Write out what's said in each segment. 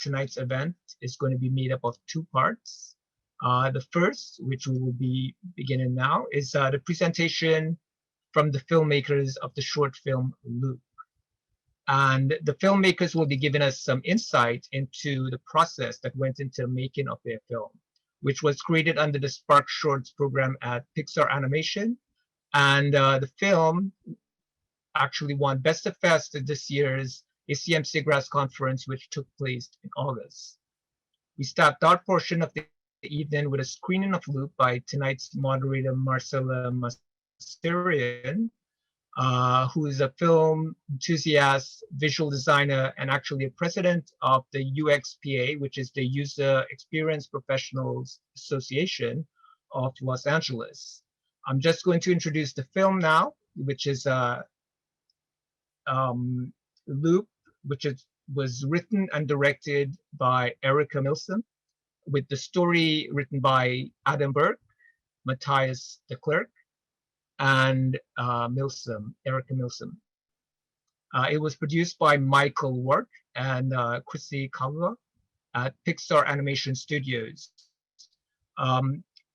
tonight's event is going to be made up of two parts. The first, which we will be beginning now, is the presentation from the filmmakers of the short film Loop. And the filmmakers will be giving us some insight into the process that went into the making of their film, which was created under the Spark Shorts program at Pixar Animation. And the film actually won Best Effects at this year's ACM SIGGRAPH conference, which took place in August. We start that portion of the evening with a screening of Loop by tonight's moderator, Marcella Missirian, who is a film enthusiast, visual designer, and actually a president of the UXPA, which is the User Experience Professionals Association of Los Angeles. I'm just going to introduce the film now, which is Loop, which was written and directed by Erica Milsom, with the story written by Adam Burke, Matthias de Klerk, and Erica Milsom. It was produced by Michael Ward and Chrissy Kalwa at Pixar Animation Studios.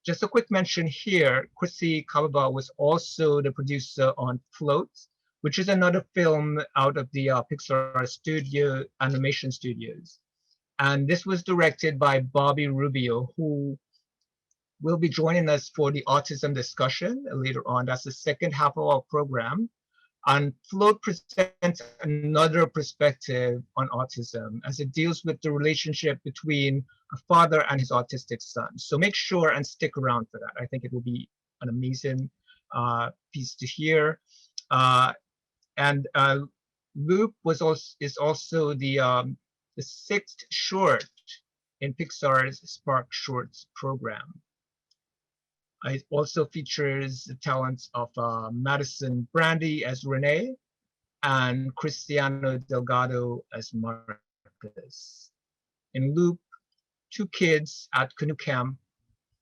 Just a quick mention here, Chrissy Kalwa was also the producer on Float, which is another film out of the Pixar Animation Studios. And this was directed by Bobby Rubio, who will be joining us for the autism discussion later on. That's the second half of our program. And Float presents another perspective on autism as it deals with the relationship between a father and his autistic son. So make sure and stick around for that. I think it will be an amazing piece to hear. And Loop is also the sixth short in Pixar's Spark Shorts program. It also features the talents of Madison Brandy as Renee and Cristiano Delgado as Marcus. In Loop, two kids at canoe camp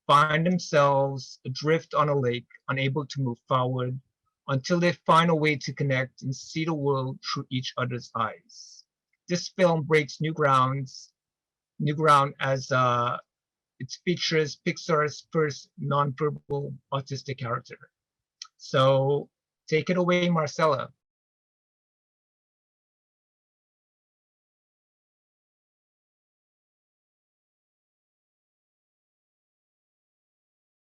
find themselves adrift on a lake, unable to move forward until they find a way to connect and see the world through each other's eyes. This film breaks new ground as it features Pixar's first nonverbal autistic character. So take it away, Marcella.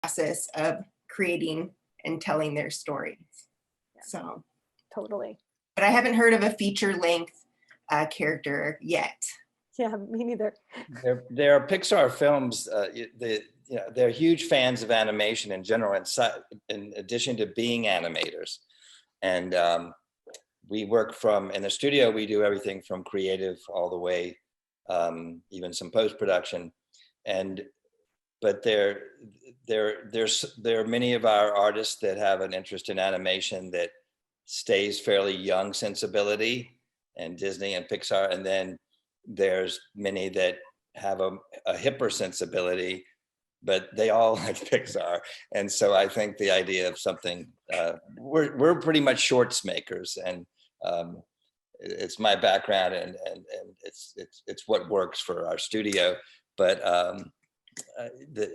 Process of creating and telling their stories. Yeah, so totally. But I haven't heard of a feature-length character yet. Yeah, me neither. There are Pixar films. They're huge fans of animation in general, in addition to being animators. And we work in the studio. We do everything from creative all the way, even some post-production. But there are many of our artists that have an interest in animation that stays fairly young sensibility, and Disney and Pixar, and then there's many that have a hipper sensibility, but they all like Pixar. And so I think the idea of something, we're pretty much shorts makers, and it's my background, and it's what works for our studio. But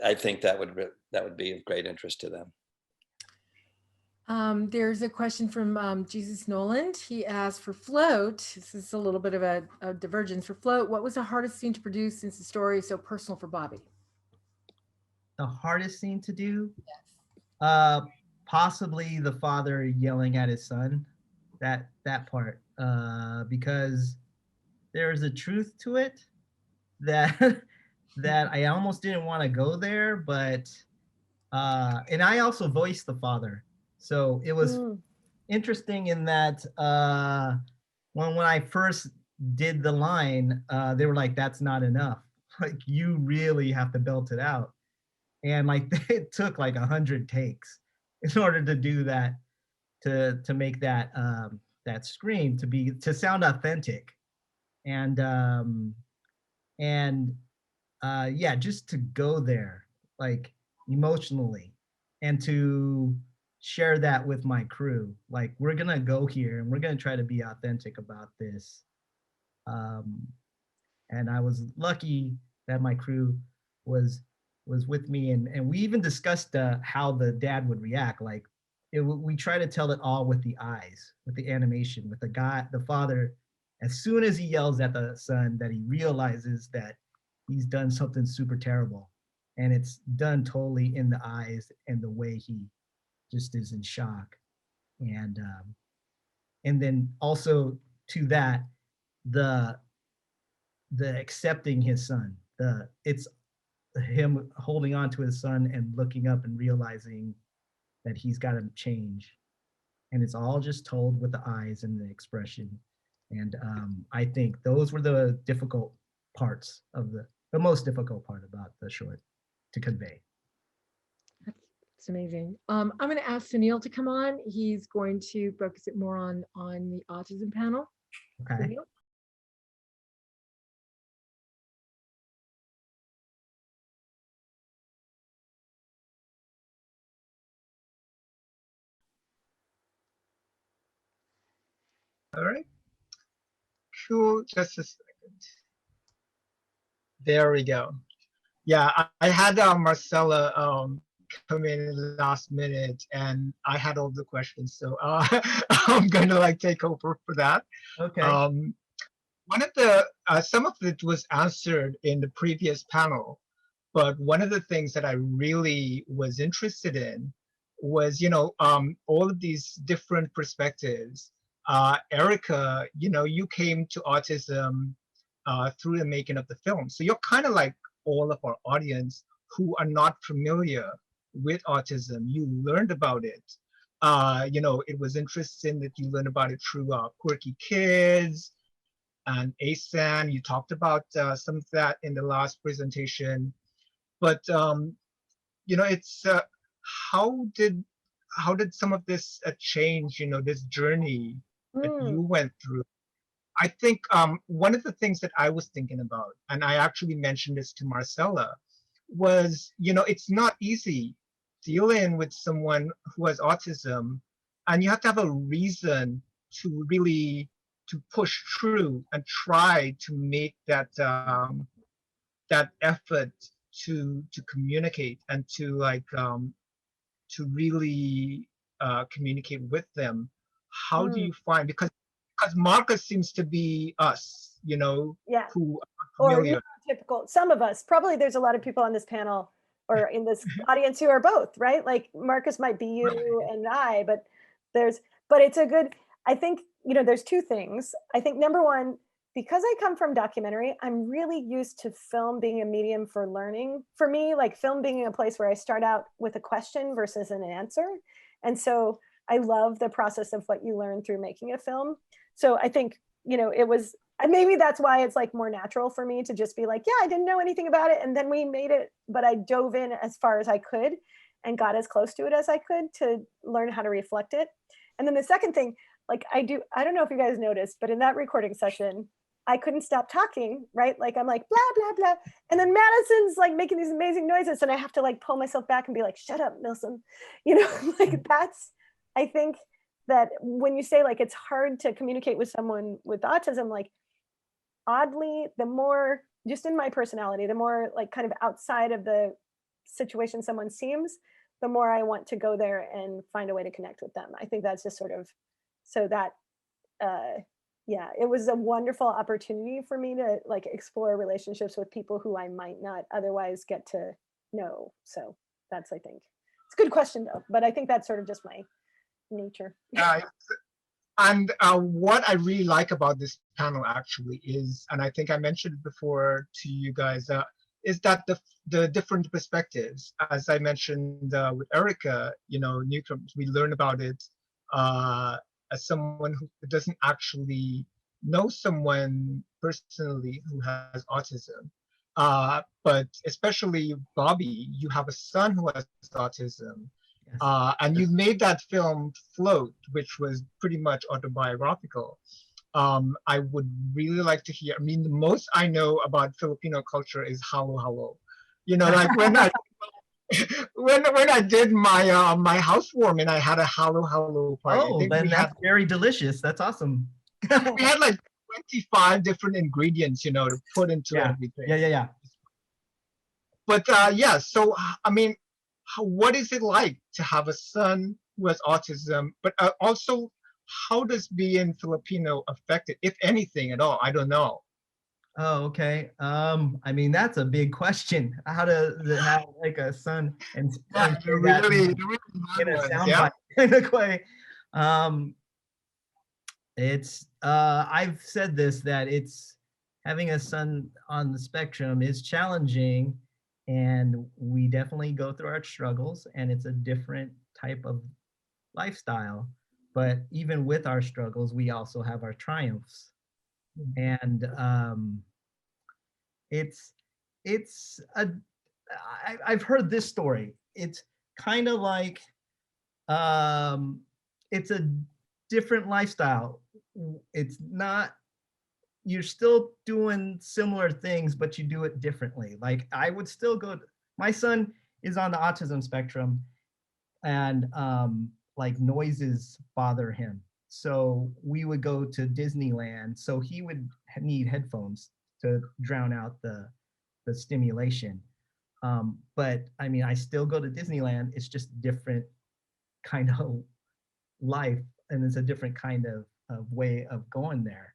I think that would be of great interest to them. There's a question from Jesus Noland. He asked, for Float, this is a little bit of a divergence. For Float, what was the hardest scene to produce since the story is so personal for Bobby? The hardest scene to do? Yes. Possibly the father yelling at his son, that part, because there's a truth to it that that I almost didn't want to go there, but and I also voiced the father. So it was interesting in that when I first did the line, they were like, that's not enough. Like, you really have to belt it out. And like, it took like 100 takes in order to do that, to make that that scream to sound authentic. And yeah, just to go there, like emotionally, and to share that with my crew. Like, we're gonna go here and we're gonna try to be authentic about this. And I was lucky that my crew was with me, and we even discussed how the dad would react. Like we try to tell it all with the eyes, with the animation, with the father, as soon as he yells at the son, that he realizes that he's done something super terrible. And it's done totally in the eyes and the way he just is in shock. And then also to that, the accepting his son, it's him holding on to his son and looking up and realizing that he's got to change. And it's all just told with the eyes and the expression. And I think those were the difficult parts of the most difficult part about the short to convey. It's amazing. I'm going to ask Sunil to come on. He's going to focus it more on the autism panel. Okay. Sunil? All right. Cool. Just a second. There we go. Yeah, I had Marcella come in last minute, and I had all the questions, so I'm going to like take over for that. Okay. One of the some of it was answered in the previous panel, but one of the things that I really was interested in was, all of these different perspectives. Erica, you came to autism through the making of the film. So you're kind of like all of our audience who are not familiar with autism. You learned about it. It was interesting that you learned about it through Quirky Kids and ASAN. You talked about some of that in the last presentation. But it's how did some of this change? This journey that you went through. I think one of the things that I was thinking about, and I actually mentioned this to Marcella, was it's not easy dealing with someone who has autism, and you have to have a reason to really to push through and try to make that that effort to communicate and to to really communicate with them. How do you find, because Marcus seems to be us, Yeah. who are Or familiar. neurotypical. Some of us, probably there's a lot of people on this panel or in this audience who are both, right? Like Marcus might be you and I, but it's a good, I think, there's two things. I think number one, because I come from documentary, I'm really used to film being a medium for learning. For me, like film being a place where I start out with a question versus an answer. And so I love the process of what you learn through making a film. So I think, it was, and maybe that's why it's like more natural for me to just be like, yeah, I didn't know anything about it. And then we made it, but I dove in as far as I could and got as close to it as I could to learn how to reflect it. And then the second thing, like I don't know if you guys noticed, but in that recording session, I couldn't stop talking, right? Like I'm like, blah, blah, blah. And then Madison's like making these amazing noises and I have to like pull myself back and be like, shut up, Milsom. Like that's, I think that when you say like, it's hard to communicate with someone with autism, like oddly, the more, just in my personality, the more like kind of outside of the situation someone seems, the more I want to go there and find a way to connect with them. I think that's just sort of, so that, yeah, it was a wonderful opportunity for me to like explore relationships with people who I might not otherwise get to know. So that's, I think, it's a good question though, but I think that's sort of just my nature. And what I really like about this panel actually is, and I think I mentioned before to you guys, is that the different perspectives. As I mentioned with Erica, newcomers, we learn about it as someone who doesn't actually know someone personally who has autism. But especially Bobby, you have a son who has autism. Yes. And you made that film Float, which was pretty much autobiographical. I would really like to hear, I mean, the most I know about Filipino culture is halo halo. Like when I when I did my my housewarming, I had a halo halo party. Oh, then that's very delicious. That's awesome. We had like 25 different ingredients, you know, to put into Yeah. everything. Yeah. But yeah, so I mean, what is it like to have a son who has autism? But also, how does being Filipino affect it, if anything at all? I don't know. Oh, okay. I mean, that's a big question. How to have like a son and Yeah, say that the really in a hard ones, yeah. soundbite kind of way. It's I've said this, that it's having a son on the spectrum is challenging, and we definitely go through our struggles, and it's a different type of lifestyle. But even with our struggles, we also have our triumphs. And it's a I've heard this story. It's kind of like it's a different lifestyle. It's not, you're still doing similar things, but you do it differently. Like I would still go, my son is on the autism spectrum, and like noises bother him. So we would go to Disneyland. So he would need headphones to drown out the stimulation. But I mean, I still go to Disneyland. It's just different kind of life, and it's a different kind of way of going there.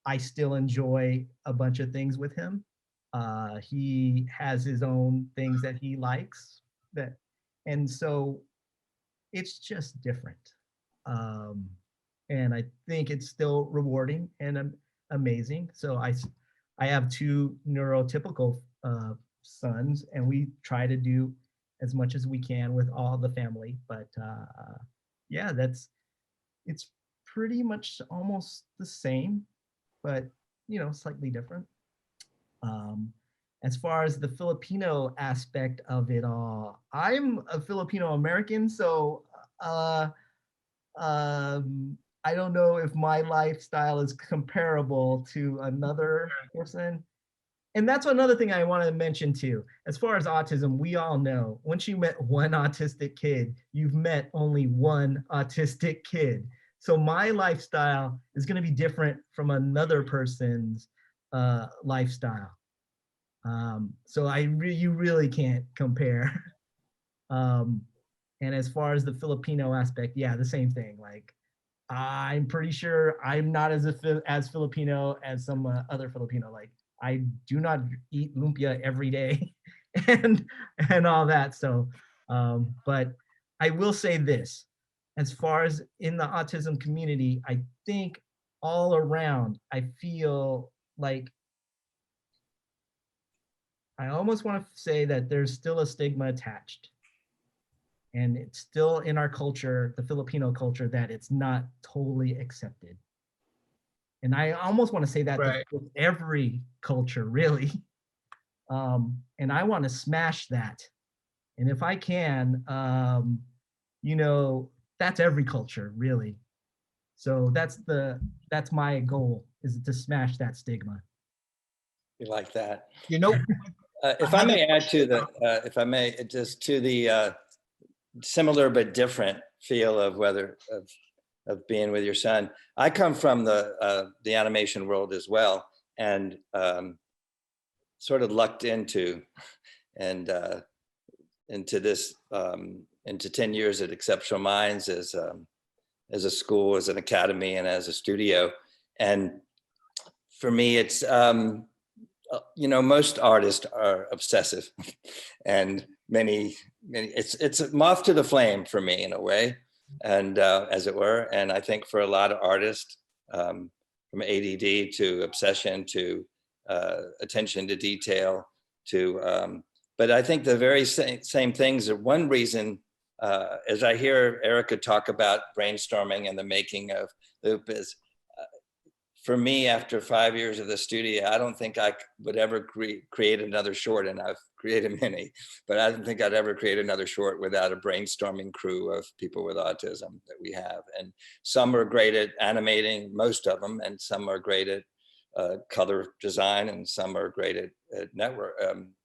I still enjoy a bunch of things with him. He has his own things that he likes, and so it's just different. And I think it's still rewarding and amazing. So I have two neurotypical sons, and we try to do as much as we can with all the family. But yeah, it's pretty much almost the same, but you know, slightly different. As far as the Filipino aspect of it all, I'm a Filipino American, so I don't know if my lifestyle is comparable to another person. And that's another thing I want to mention too. As far as autism, we all know once you met one autistic kid, you've met only one autistic kid. So my lifestyle is going to be different from another person's lifestyle. So you really can't compare. And as far as the Filipino aspect, yeah, the same thing. Like, I'm pretty sure I'm not as Filipino as some other Filipino. Like, I do not eat lumpia every day, and all that. So, but I will say this: as far as in the autism community, I think all around, I feel like I almost want to say that there's still a stigma attached. And it's still in our culture, the Filipino culture, that it's not totally accepted. And I almost want to say that Right. with every culture, really. And I want to smash that. And if I can, you know, that's every culture, really. So that's my goal, is to smash that stigma. You like that? You know, If I may add to the, if I may, just to the similar but different feel of of being with your son. I come from the animation world as well, and sort of lucked into this into 10 years at Exceptional Minds as a school, as an academy, and as a studio. And for me, it's you know, most artists are obsessive, and many it's moth to the flame for me in a way, and as it were. And I think for a lot of artists, from ADD to obsession to attention to detail to, but I think the very same things are one reason, as I hear Erica talk about brainstorming and the making of Loop, is for me, after 5 years of the studio, I don't think I would ever create another short, and I've created many, but I don't think I'd ever create another short without a brainstorming crew of people with autism that we have. And some are great at animating, most of them, and some are great at color design, and some are great at network,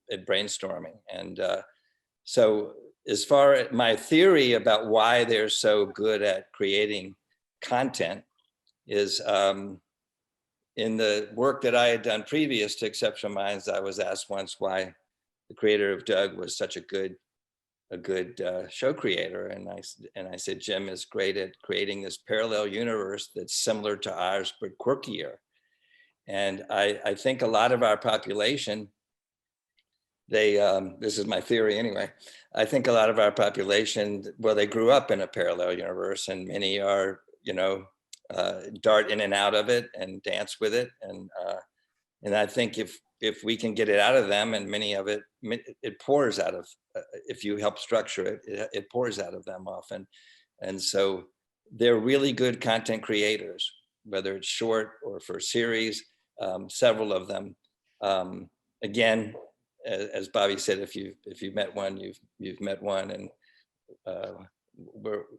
at brainstorming. And so as far as my theory about why they're so good at creating content is, in the work that I had done previous to Exceptional Minds, I was asked once why the creator of Doug was such a good show creator, and I said Jim is great at creating this parallel universe that's similar to ours but quirkier. And I think a lot of our population, this is my theory anyway, I think a lot of our population, well, they grew up in a parallel universe, and many are, you know, dart in and out of it and dance with it. And I think if we can get it out of them, and many of it pours out of, if you help structure it, it pours out of them often. And so they're really good content creators, whether it's short or for series, several of them. Again, as Bobby said, if you've met one, you've met one, and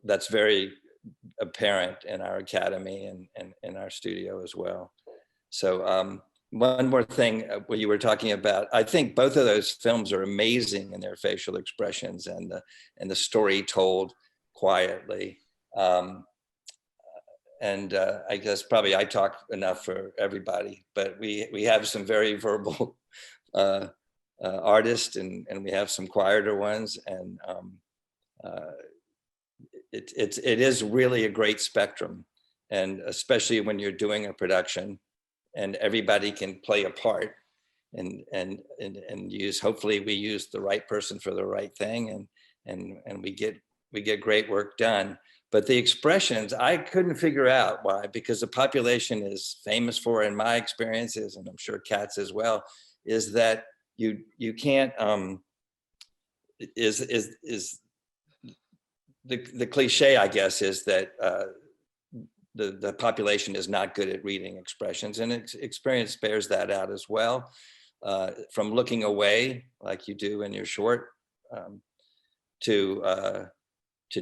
that's very apparent in our academy and in our studio as well. So one more thing, what you were talking about, I think both of those films are amazing in their facial expressions and the story told quietly. I guess probably I talk enough for everybody, but we have some very verbal artists, and we have some quieter ones, and it is really a great spectrum, and especially when you're doing a production and everybody can play a part, and use, hopefully we use the right person for the right thing, and we get great work done. But the expressions, I couldn't figure out why, because the population is famous for, in my experiences, and I'm sure Kat's as well, is that you can't, the cliche, I guess, is that the population is not good at reading expressions, and experience bears that out as well. From looking away, like you do in your short, to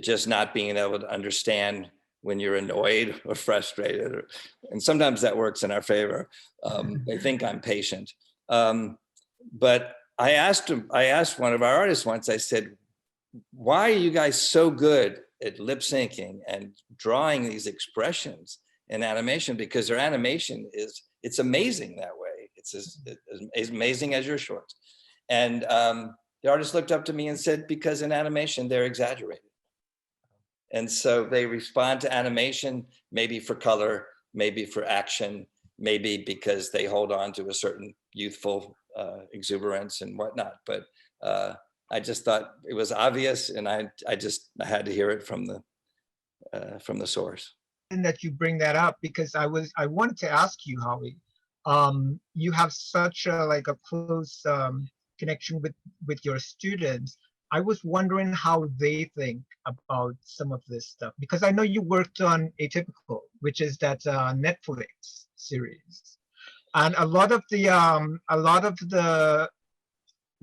just not being able to understand when you're annoyed or frustrated, and sometimes that works in our favor. They think I'm patient. But I asked one of our artists once, I said, why are you guys so good at lip syncing and drawing these expressions in animation? Because their animation it's amazing that way. It's as amazing as your shorts. And the artist looked up to me and said, because in animation, they're exaggerated. And so they respond to animation, maybe for color, maybe for action, maybe because they hold on to a certain youthful exuberance and whatnot. But I just thought it was obvious, and I had to hear it from the source. And that you bring that up, because I wanted to ask you, Howie, you have such a close connection with your students. I was wondering how they think about some of this stuff, because I know you worked on Atypical, which is that Netflix series, and a lot of the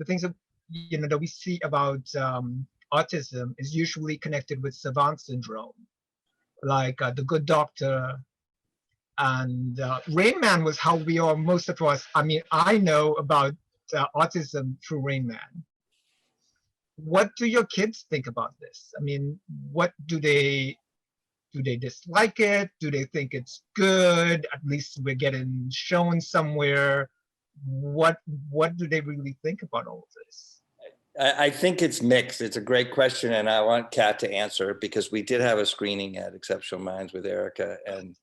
things that that we see about autism is usually connected with savant syndrome, like The Good Doctor, and Rain Man was how most of us. I mean, I know about autism through Rain Man. What do your kids think about this? I mean, what do they dislike it? Do they think it's good? At least we're getting shown somewhere. What do they really think about all of this? I think it's mixed. It's a great question, and I want Kat to answer, because we did have a screening at Exceptional Minds with Erica, and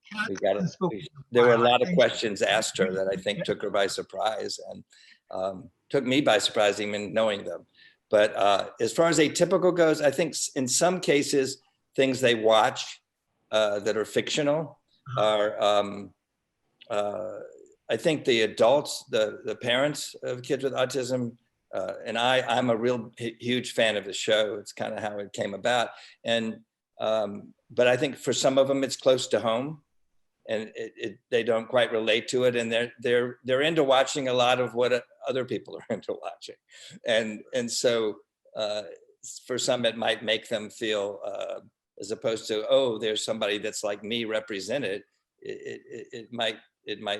there were a lot of questions asked her that I think took her by surprise, and took me by surprise even knowing them. But as far as Atypical goes, I think in some cases, things they watch that are fictional are, I think the adults, the parents of kids with autism, and I'm a real huge fan of the show. It's kind of how it came about. And, but I think for some of them, it's close to home, and they don't quite relate to it. And they're into watching a lot of what other people are into watching. And so for some, it might make them feel, as opposed to, oh, there's somebody that's like me represented, it might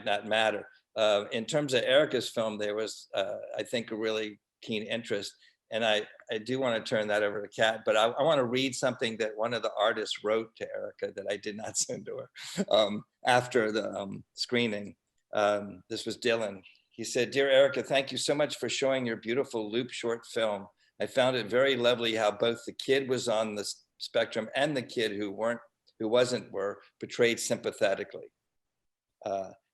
not matter. In terms of Erica's film, there was, I think, a really keen interest. And I do want to turn that over to Kat, but I want to read something that one of the artists wrote to Erica that I did not send to her after the screening. This was Dylan. He said, "Dear Erica, thank you so much for showing your beautiful loop short film. I found it very lovely how both the kid was on the spectrum and the kid who wasn't were portrayed sympathetically.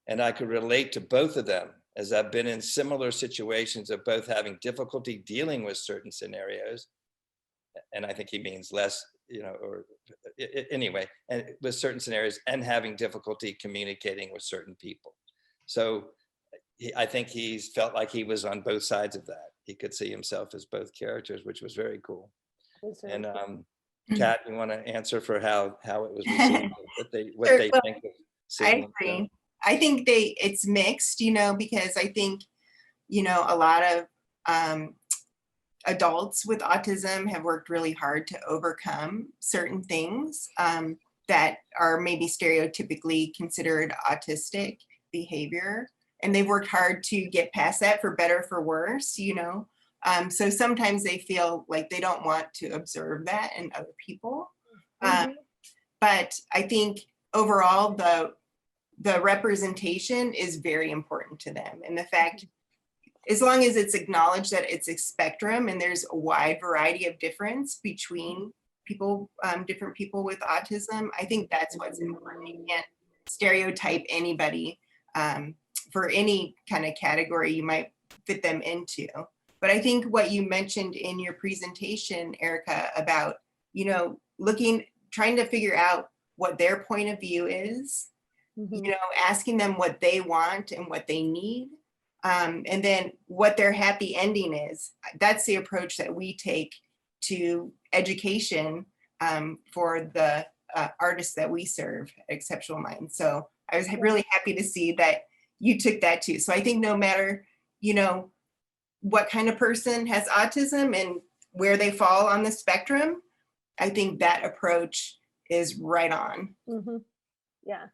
And I could relate to both of them, as I've been in similar situations of both having difficulty dealing with certain scenarios." And I think he means less, or anyway, and with certain scenarios, and having difficulty communicating with certain people. So I think he's felt like he was on both sides of that. He could see himself as both characters, which was very cool. And Kat, you want to answer for how it was received, what Sure. they Well, think of I seeing agree. I think it's mixed, because I think, a lot of adults with autism have worked really hard to overcome certain things that are maybe stereotypically considered autistic behavior. And they've worked hard to get past that, for better or for worse, so sometimes they feel like they don't want to observe that in other people. But I think overall, the representation is very important to them. And the fact, as long as it's acknowledged that it's a spectrum and there's a wide variety of difference between people, different people with autism, I think that's what's important. You can't stereotype anybody for any kind of category you might fit them into. But I think what you mentioned in your presentation, Erica, about, trying to figure out what their point of view is, asking them what they want and what they need, and then what their happy ending is. That's the approach that we take to education for the artists that we serve at Exceptional Minds. So I was really happy to see that you took that too. So I think no matter, what kind of person has autism and where they fall on the spectrum, I think that approach is right on. Yeah.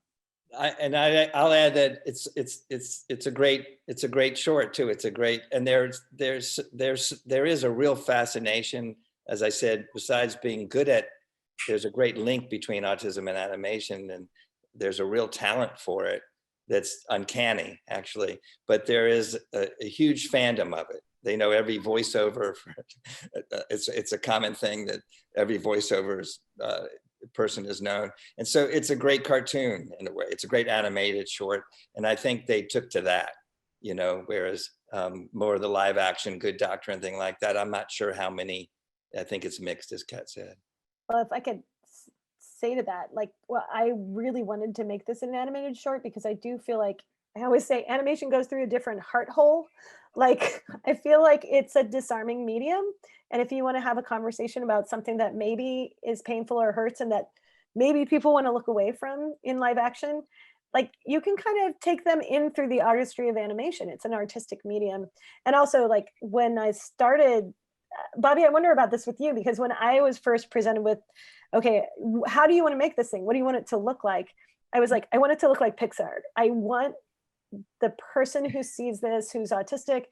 I'll add that it's a great short too. It's a great, and there is a real fascination, as I said, besides being good at, there's a great link between autism and animation, and there's a real talent for it that's uncanny, actually. But there is a huge fandom of it. They know every voiceover. It's a common thing that every voiceover person is known. And so it's a great cartoon in a way. It's a great animated short. And I think they took to that, whereas more of the live action Good Doctor and thing like that, I'm not sure how many. I think it's mixed, as Kat said. Well, if I could say to that, I really wanted to make this an animated short because I do feel like, I always say animation goes through a different heart hole. I feel like it's a disarming medium. And if you want to have a conversation about something that maybe is painful or hurts and that maybe people want to look away from in live action, you can kind of take them in through the artistry of animation. It's an artistic medium. And also, when I started, Bobby, I wonder about this with you, because when I was first presented with, okay, how do you want to make this thing? What do you want it to look like? I was like, I want it to look like Pixar. I want the person who sees this, who's autistic,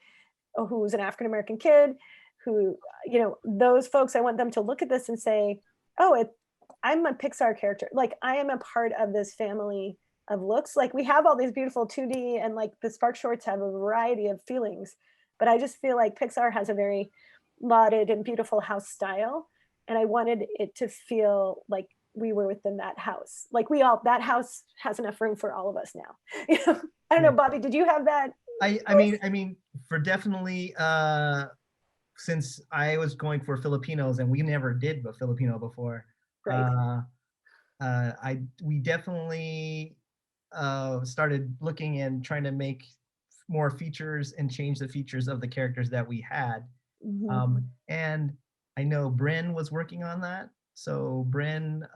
who's an African-American kid, who, those folks, I want them to look at this and say, oh, I'm a Pixar character. I am a part of this family of looks. We have all these beautiful 2D, and the Spark shorts have a variety of feelings, but I just feel like Pixar has a very lauded and beautiful house style. And I wanted it to feel like we were within that house. That house has enough room for all of us now. I don't know, Bobby, did you have that? I mean, for definitely, since I was going for Filipinos and we never did a Filipino before, Right. we definitely started looking and trying to make more features and change the features of the characters that we had. And I know Bryn was working on that. So Bryn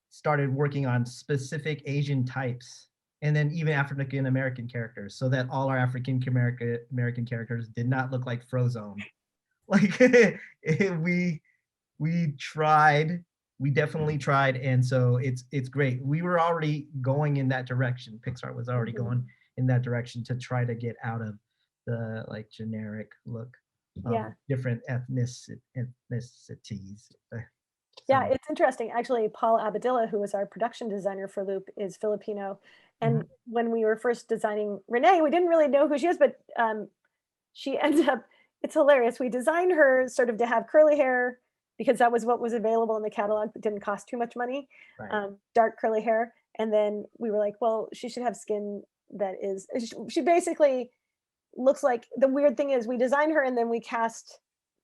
started working on specific Asian types, and then even African American characters, so that all our African American characters did not look like Frozone. We tried, we definitely tried, and so it's great. We were already going in that direction. Pixar was already going in that direction to try to get out of the generic look of different ethnicities. Yeah, So, it's interesting. Actually, Paul Abadilla, who was our production designer for Loop, is Filipino. And when we were first designing Renee, we didn't really know who she is, but she ended up, it's hilarious. We designed her sort of to have curly hair because that was what was available in the catalog that didn't cost too much money, right. dark curly hair. And then we were like, well, she should have skin that is, she basically looks like, the weird thing is we designed her and then we cast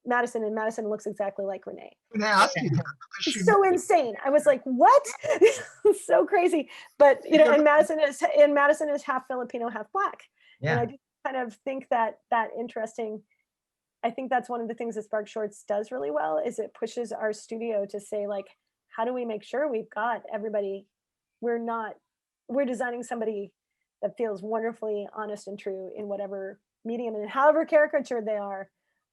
Madison, and Madison looks exactly like Renee. Can I ask you that? Because she It's so insane. I was like, what? So crazy. But you know, and Madison is half Filipino, half Black. And I Yeah. just kind of think that interesting. I think that's one of the things that Spark Shorts does really well is it pushes our studio to say, like, how do we make sure we've got everybody? We're designing somebody that feels wonderfully honest and true in whatever medium and however caricatured they are.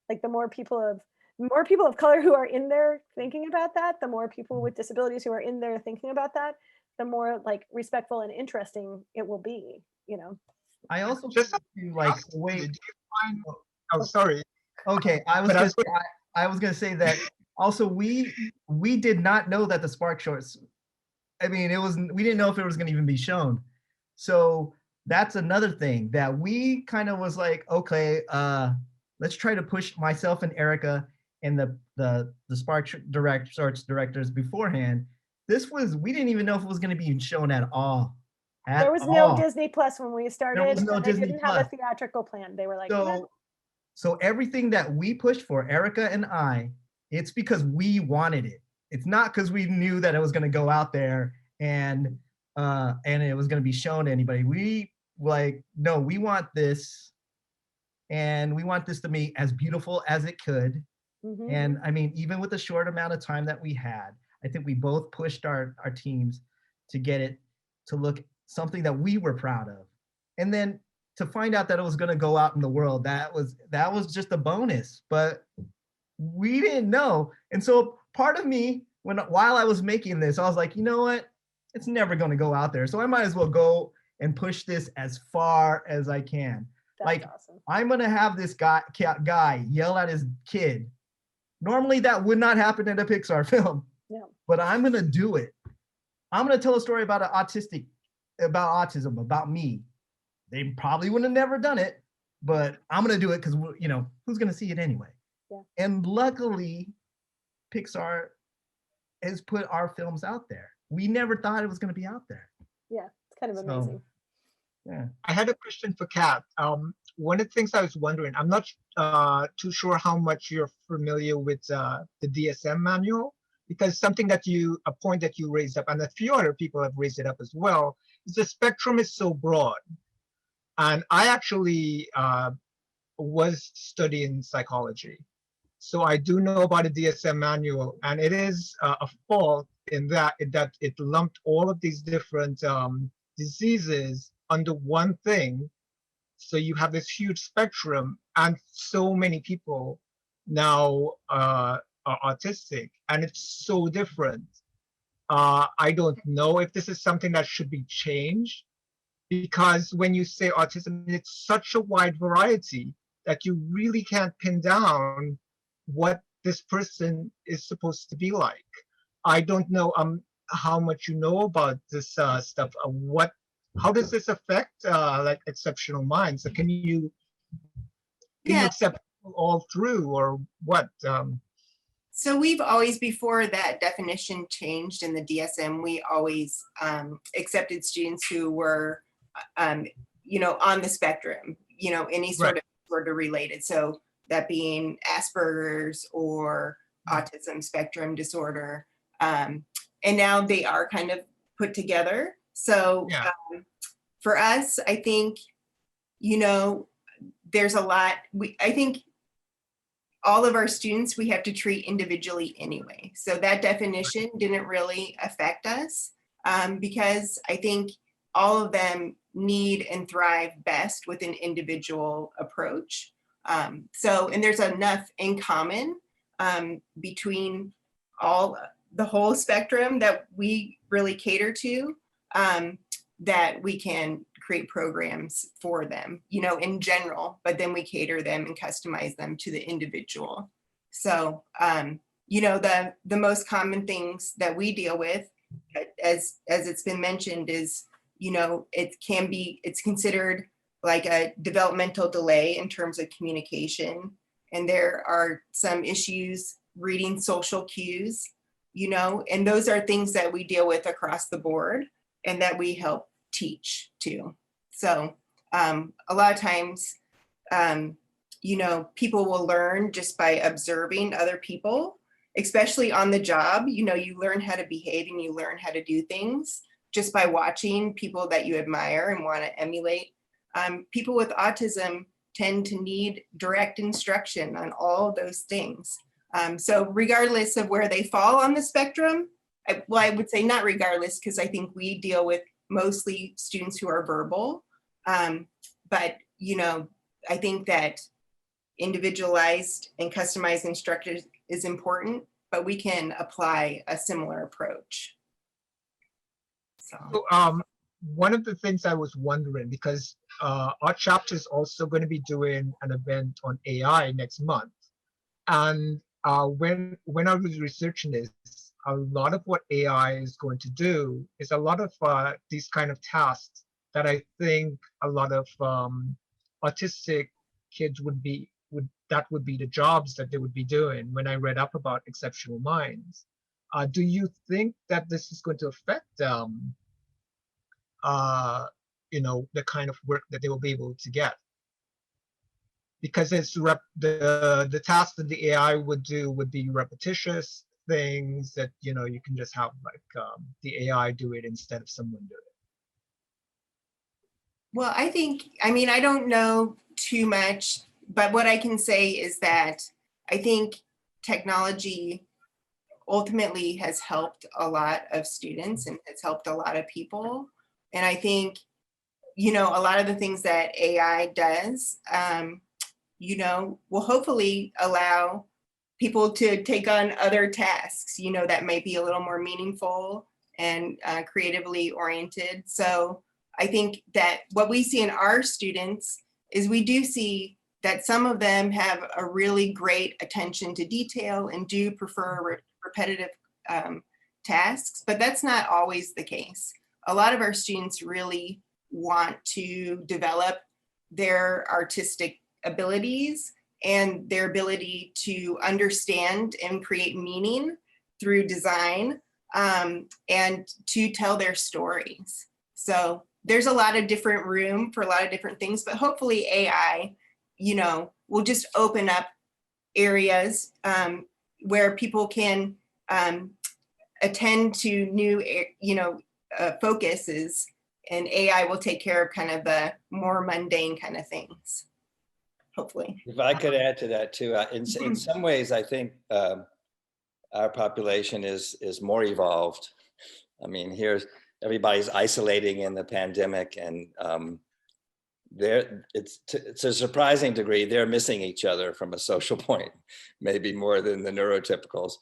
Like the more people of color who are in there thinking about that, the more people with disabilities who are in there thinking about that, the more like respectful and interesting it will be, you know. I also Just feel too, like the do way. you find, oh, sorry. Okay, I was But I gonna was I was gonna say that also we did not know that the Spark Shorts. I mean, we didn't know if it was gonna even be shown. So that's another thing that we kind of was like, okay, let's try to push myself and Erica and the Spark Shorts directors beforehand. We didn't even know if it was gonna be shown at all. There was no Disney Plus when we started. There was no and they Disney didn't have Plus. a theatrical plan. They were like, "No." So everything that we pushed for, Erica and I, it's because we wanted it. It's not because we knew that it was going to go out there and it was going to be shown to anybody. We no, we want this, and we want this to be as beautiful as it could. Mhm. And I mean, even with the short amount of time that we had, I think we both pushed our teams to get it to look something that we were proud of. And then to find out that it was going to go out in the world, that was just a bonus, but we didn't know. And so part of me, while I was making this, I was like, you know what? It's never going to go out there. So I might as well go and push this as far as I can. That's awesome. I'm going to have this guy yell at his kid. Normally that would not happen in a Pixar film. No. But I'm going to do it. I'm going to tell a story about autism, about me. They probably would have never done it, but I'm going to do it because, you know, who's going to see it anyway? Yeah. And luckily, Pixar has put our films out there. We never thought it was going to be out there. Yeah, it's kind of amazing. Yeah. I had a question for Kat. One of the things I was wondering, I'm not too sure how much you're familiar with the DSM manual, because a point that you raised up, and a few other people have raised it up as well, is the spectrum is so broad. And I actually was studying psychology. So I do know about the DSM manual, and it is a fault in that it lumped all of these different diseases under one thing. So you have this huge spectrum, and so many people now are autistic, and it's so different. I don't know if this is something that should be changed, because when you say autism, it's such a wide variety that you really can't pin down what this person is supposed to be like. I don't know how much you know about this stuff. How does this affect like exceptional minds? So can you accept all through, or what? So we've always, before that definition changed in the DSM, we always accepted students who were, you know, on the spectrum, you know, any sort of related. So that being Asperger's or autism spectrum disorder. And now they are kind of put together. So for us, I think, you know, there's a lot, I think all of our students we have to treat individually anyway. So that definition didn't really affect us because I think all of them need and thrive best with an individual approach. And there's enough in common between the whole spectrum that we really cater to, that we can create programs for them, you know, in general, but then we cater them and customize them to the individual. So you know, the most common things that we deal with, as it's been mentioned, is, you know, it's considered like a developmental delay in terms of communication. And there are some issues reading social cues, you know, and those are things that we deal with across the board and that we help teach too. So a lot of times, you know, people will learn just by observing other people, especially on the job. You know, you learn how to behave and you learn how to do things just by watching people that you admire and want to emulate. People with autism tend to need direct instruction on all those things. So regardless of where they fall on the spectrum, I would say not regardless, because I think we deal with mostly students who are verbal. But, you know, I think that individualized and customized instruction is important, but we can apply a similar approach. So, one of the things I was wondering, because our chapter is also going to be doing an event on AI next month. And when I was researching this, a lot of what AI is going to do is a lot of these kind of tasks that I think a lot of autistic kids would be the jobs that they would be doing when I read up about exceptional minds. Do you think that this is going to affect you know, the kind of work that they will be able to get? Because it's the tasks that the AI would do would be repetitious things that, you know, you can just have like the AI do it instead of someone do it. well, I mean, I don't know too much, but what I can say is that I think technology ultimately has helped a lot of students and it's helped a lot of people. And I think, you know, a lot of the things that AI does, you know, will hopefully allow people to take on other tasks, you know, that might be a little more meaningful and creatively oriented. So I think that what we see in our students is we do see that some of them have a really great attention to detail and do prefer repetitive tasks, but that's not always the case. A lot of our students really want to develop their artistic abilities and their ability to understand and create meaning through design and to tell their stories. So there's a lot of different room for a lot of different things, but hopefully AI, you know, will just open up areas where people can attend to new, you know, focuses, and AI will take care of kind of the more mundane kind of things, hopefully. If I could add to that too, in some ways, I think our population is more evolved. I mean, here's everybody's isolating in the pandemic, and it's a surprising degree they're missing each other from a social point, maybe more than the neurotypicals.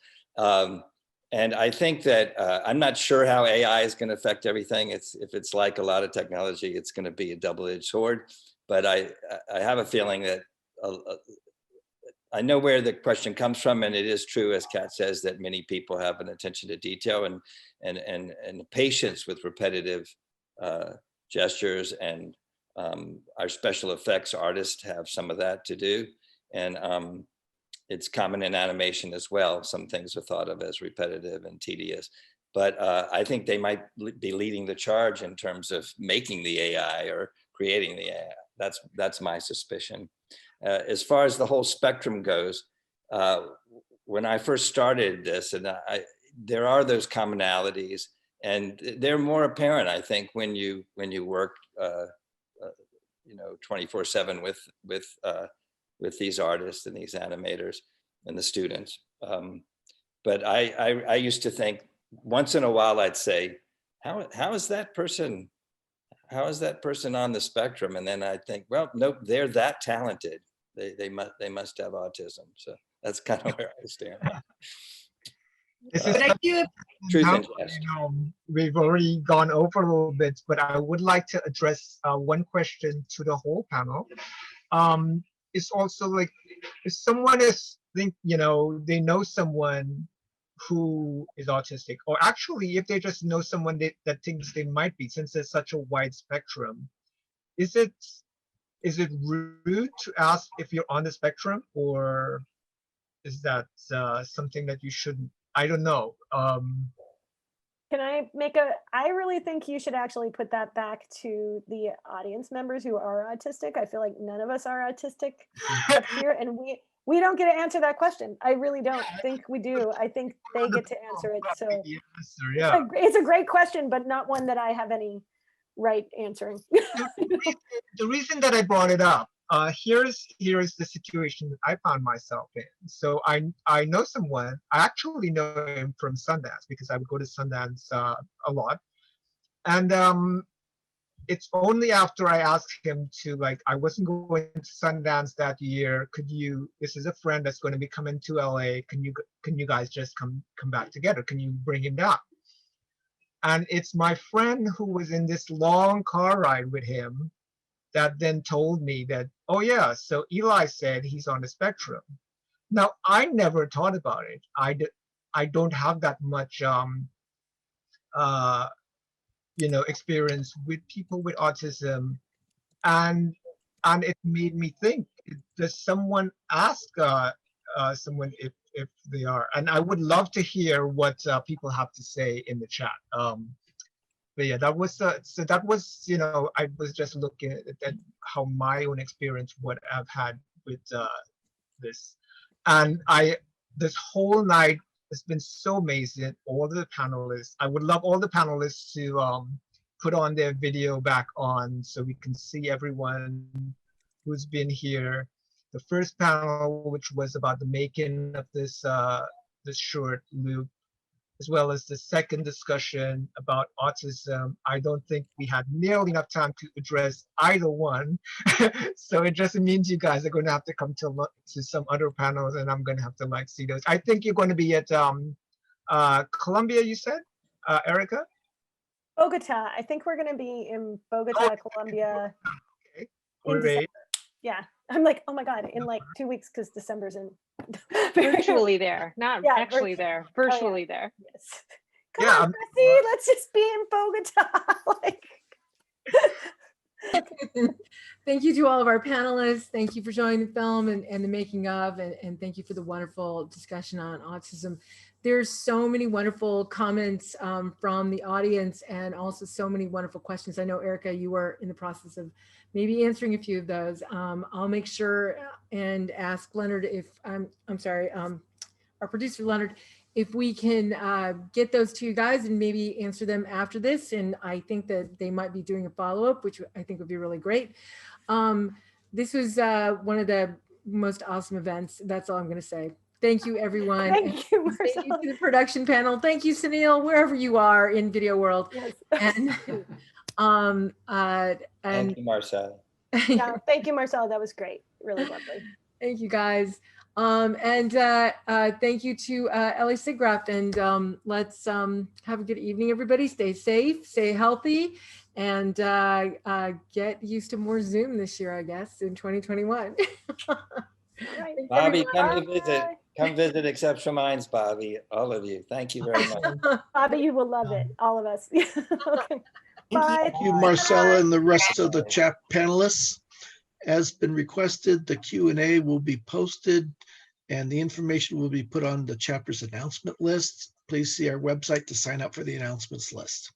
And I think that I'm not sure how AI is going to affect everything. If it's like a lot of technology, it's going to be a double-edged sword. But I have a feeling that I know where the question comes from, and it is true, as Kat says, that many people have an attention to detail and patience with repetitive gestures, and our special effects artists have some of that to do. And it's common in animation as well. Some things are thought of as repetitive and tedious, but I think they might be leading the charge in terms of making the AI or creating the AI. That's my suspicion. As far as the whole spectrum goes, when I first started this, and there are those commonalities, and they're more apparent, I think, when you work, you know, 24/7 with these artists and these animators and the students. But I used to think once in a while, I'd say, how is that person on the spectrum? And then I'd think, well, nope, they're that talented. They must have autism. So that's kind of where I stand. This is But I do, Truth now, and test. you know, we've already gone over a little bit, but I would like to address one question to the whole panel. It's also like, if someone is think, they know someone who is autistic, or actually if they just know someone that thinks they might be, since there's such a wide spectrum, is it rude to ask if you're on the spectrum, or is that something that you shouldn't? I don't know. Can I I really think you should actually put that back to the audience members who are autistic. I feel like none of us are autistic up here, and we don't get to answer that question. I really don't think we do. I think they get to answer it. So Yeah. it's a great question, but not one that I have any right answering. The reason that I brought it up, here's the situation that I found myself in. So I know someone. I actually know him from Sundance, because I would go to Sundance a lot, and it's only after I asked him to, like, I wasn't going to Sundance that year. This is a friend that's going to be coming to LA. Can you guys just come back together? Can you bring him down? And it's my friend who was in this long car ride with him that then told me that, oh yeah, so Eli said he's on the spectrum. Now, I never thought about it. I don't have that much experience with people with autism, and it made me think, does someone ask someone if they are? And I would love to hear what people have to say in the chat. But yeah, that was I was just looking at how my own experience would have had with this, and this whole night has been so amazing. All the panelists, I would love all the panelists to put on their video back on so we can see everyone who's been here. The first panel, which was about the making of this short loop, as well as the second discussion about autism. I don't think we had nearly enough time to address either one. So it just means you guys are going to have to come to some other panels, and I'm going to have to see those. I think you're going to be at Columbia, you said, Erica? Bogota. I think we're going to be in Bogota, Colombia. Okay. In Great. December. Yeah. I'm like, oh my God, in like 2 weeks, because December's in. Virtually there, not Yeah, actually there, virtually there. Yes. Come on, Chrissy, let's just be in Bogota. Thank you to all of our panelists. Thank you for showing the film and the making of, and thank you for the wonderful discussion on autism. There's so many wonderful comments from the audience, and also so many wonderful questions. I know, Erica, you were in the process of maybe answering a few of those. I'll make sure and ask Leonard if our producer Leonard, if we can get those to you guys and maybe answer them after this. And I think that they might be doing a follow-up, which I think would be really great. This was one of the most awesome events. That's all I'm going to say. Thank you, everyone. Thank you, Marcella. Thank you to the production panel. Thank you, Sunil, wherever you are in video world. Yes. And Thank you, Marcella. Yeah, thank you, Marcella. That was great. Really lovely. Thank you, guys. And thank you to Ellie Sigraft. And let's have a good evening, everybody. Stay safe, stay healthy, and get used to more Zoom this year, I guess, in 2021. Right. Bobby, come visit Exceptional Minds, Bobby. All of you. Thank you very much. Bobby, you will love it. All of us. Okay. Bye. Thank you, Marcella, and the rest of the chat panelists. As been requested, the Q&A will be posted and the information will be put on the chapter's announcement list. Please see our website to sign up for the announcements list.